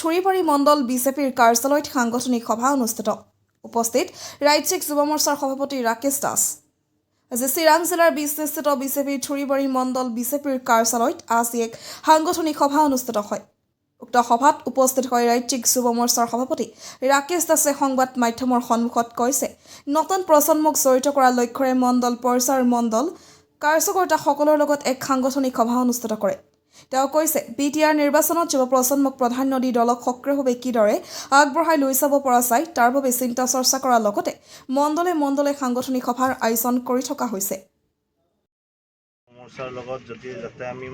থুৰিবাৰী মণ্ডল বিজেপিৰ কাৰ্যালয়ত সাংগঠনিক সভা অনুষ্ঠিত। উপস্থিত ৰাজ্যিক যুৱ মৰ্চাৰ সভাপতি ৰাকেশ দাস। আজি চিৰাং জিলাৰ বিশিষ্ট বিজেপিৰ থুৰিবাৰী মণ্ডল বিজেপিৰ কাৰ্যালয়ত আজি এক সাংগঠনিক সভা অনুষ্ঠিত হয়। উক্ত সভাত উপস্থিত হৈ ৰাজ্যিক যুৱ মৰ্চাৰ সভাপতি ৰাকেশ দাসে সংবাদ মাধ্যমৰ সন্মুখত কৈছে, নতুন প্ৰজন্মক জড়িত কৰাৰ লক্ষ্যৰে মণ্ডল পৰ্যায়ৰ মণ্ডল কাৰ্যকৰ্তাসকলৰ লগত এক সাংগঠনিক সভা অনুষ্ঠিত কৰে। তেওঁ কৈছে, বিটিআৰ নিৰ্বাচনত যুৱ প্ৰজন্মক প্ৰাধান্য দি দলক সক্ৰিয়ভাৱে কিদৰে আগবঢ়াই লৈ যাব পৰা যায় তাৰ বাবে চিন্তা চৰ্চা কৰাৰ লগতে মণ্ডলে সাংগঠনিক সভাৰ আয়োজন কৰি থকা হৈছে। মৰ্চাৰ লগত যাতে আমি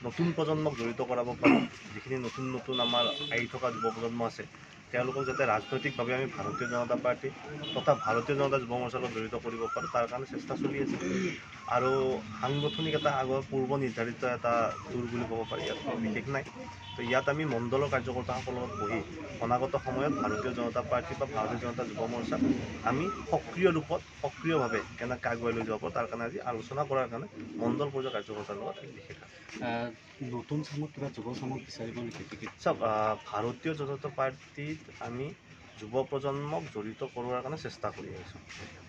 নতুন প্ৰজন্মক জড়িত কৰাব পাৰোঁ, যিখিনি নতুন আমাৰ আহি থকা যুৱ প্ৰজন্ম আছে তেওঁলোকক যাতে ৰাজনৈতিকভাৱে আমি ভাৰতীয় জনতা পাৰ্টি তথা ভাৰতীয় জনতা যুৱ মৰ্চাৰ লগত জড়িত কৰিব পাৰোঁ, তাৰ কাৰণে চেষ্টা চলি আছে। আৰু সাংগঠনিক এটা আগৰ পূৰ্ব নিৰ্ধাৰিত এটা টুৰ বুলি ক'ব পাৰি, ইয়াত বিশেষ নাই। তো ইয়াত আমি মণ্ডলৰ কাৰ্যকৰ্তাসকলৰ লগত বহি অনাগত সময়ত ভাৰতীয় জনতা পাৰ্টি বা ভাৰতীয় জনতা যুৱ মৰ্চা আমি সক্ৰিয়ভাৱে কেনেকৈ আগুৱাই লৈ যাব পাৰোঁ তাৰ কাৰণে আজি আলোচনা কৰাৰ কাৰণে মণ্ডল পৰ্যায়ৰ কাৰ্যকৰ্তাৰ লগত বিশেষ নতুন চামত কিবা যুৱ চামক বিচাৰিব নেকি? চাওক, ভাৰতীয় জনতা পাৰ্টিত আমি যুৱ প্ৰজন্মক জড়িত কৰোৱাৰ কাৰণে চেষ্টা কৰি আহিছোঁ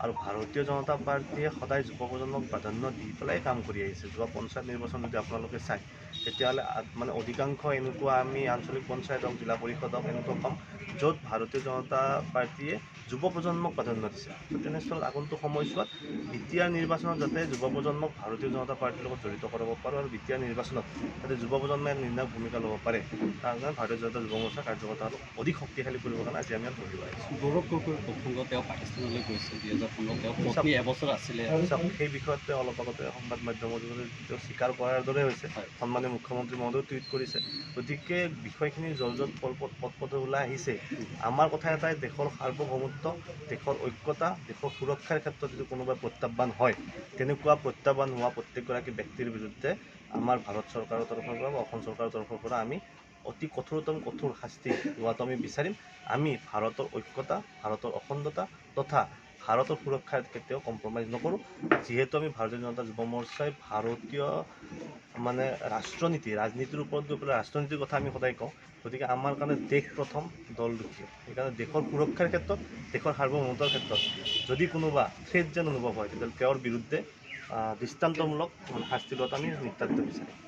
আৰু ভাৰতীয় জনতা পাৰ্টীয়ে সদায় যুৱ প্ৰজন্মক প্ৰাধান্য দি পেলাই কাম কৰি আহিছে। যোৱা পঞ্চায়ত নিৰ্বাচন যদি আপোনালোকে চায় তেতিয়াহ'লে অধিকাংশ এনেকুৱা আমি আঞ্চলিক পঞ্চায়ত হওক, জিলা পৰিষদ হওক এনেকুৱা পাম য'ত ভাৰতীয় জনতা পাৰ্টীয়ে যুৱ প্ৰজন্মক প্ৰাধান্য দিছে। তেনেস্থলত আগন্তুক সময়ছোৱাত বিটিআৰ নিৰ্বাচনত যাতে যুৱ প্ৰজন্মক ভাৰতীয় জনতা পাৰ্টীৰ লগত জড়িত কৰাব পাৰোঁ আৰু বিটিআৰ নিৰ্বাচনত যাতে যুৱ প্ৰজন্মই নিৰ্ণায়ক ভূমিকা ল'ব পাৰে, তাৰ কাৰণে ভাৰতীয় জনতা যুৱ মৰ্চাৰ কাৰ্যকৰ্তাসকলক অধিক শক্তিশালী কৰিবৰ কাৰণে আজি আমি ইয়াত বহিব আহিছোঁ। গৌৰৱ গগৈৰ প্ৰসংগ, তেওঁ পাকিস্তানলৈ গৈছিল 2015, তেওঁ পত্নী এবছৰ আছিলে। সেই বিষয়ত তেওঁ অলপ আগতে সংবাদ মাধ্যমৰ জৰিয়তে তেওঁ স্বীকাৰ কৰাৰ দৰে হৈছে। সন্মানীয় মুখ্যমন্ত্ৰী মহোদয়েও টুইট কৰিছে। গতিকে বিষয়খিনি জলজত পথ ওলাই আহিছে। আমাৰ কথা এটাই, দেশৰ সাৰ্বভৌমত্ব, দেশৰ ঐক্যতা, দেশৰ সুৰক্ষাৰ ক্ষেত্ৰত যদি কোনোবা প্ৰত্যাহ্বান হয়, তেনেকুৱা প্ৰত্যাহ্বান হোৱা প্ৰত্যেকগৰাকী ব্যক্তিৰ বিৰুদ্ধে আমাৰ ভাৰত চৰকাৰৰ তৰফৰ পৰা বা অসম চৰকাৰৰ তৰফৰ পৰা আমি অতি কঠোৰতম কঠোৰ শাস্তি লোৱাটো আমি বিচাৰিম। আমি ভাৰতৰ ঐক্যতা, ভাৰতৰ অখণ্ডতা তথা ভাৰতৰ সুৰক্ষাৰ কেতিয়াও কম্প্ৰমাইজ নকৰোঁ। যিহেতু আমি ভাৰতীয় জনতা যুৱ মৰ্চাই ভাৰতীয় ৰাজনীতিৰ ওপৰত গৈ পেলাই ৰাষ্ট্ৰনীতিৰ কথা আমি সদায় কওঁ। গতিকে আমাৰ কাৰণে দেশ প্ৰথম, দল দ্বিতীয়। সেইকাৰণে দেশৰ সুৰক্ষাৰ ক্ষেত্ৰত, দেশৰ সাৰ্বভৌমত্বৰ ক্ষেত্ৰত যদি কোনোবা থ্ৰেট যেন অনুভৱ হয় তেতিয়াহ'লে তেওঁৰ বিৰুদ্ধে দৃষ্টান্তমূলক শাস্তি লোৱাটো আমি নিতান্ত বিচাৰিম।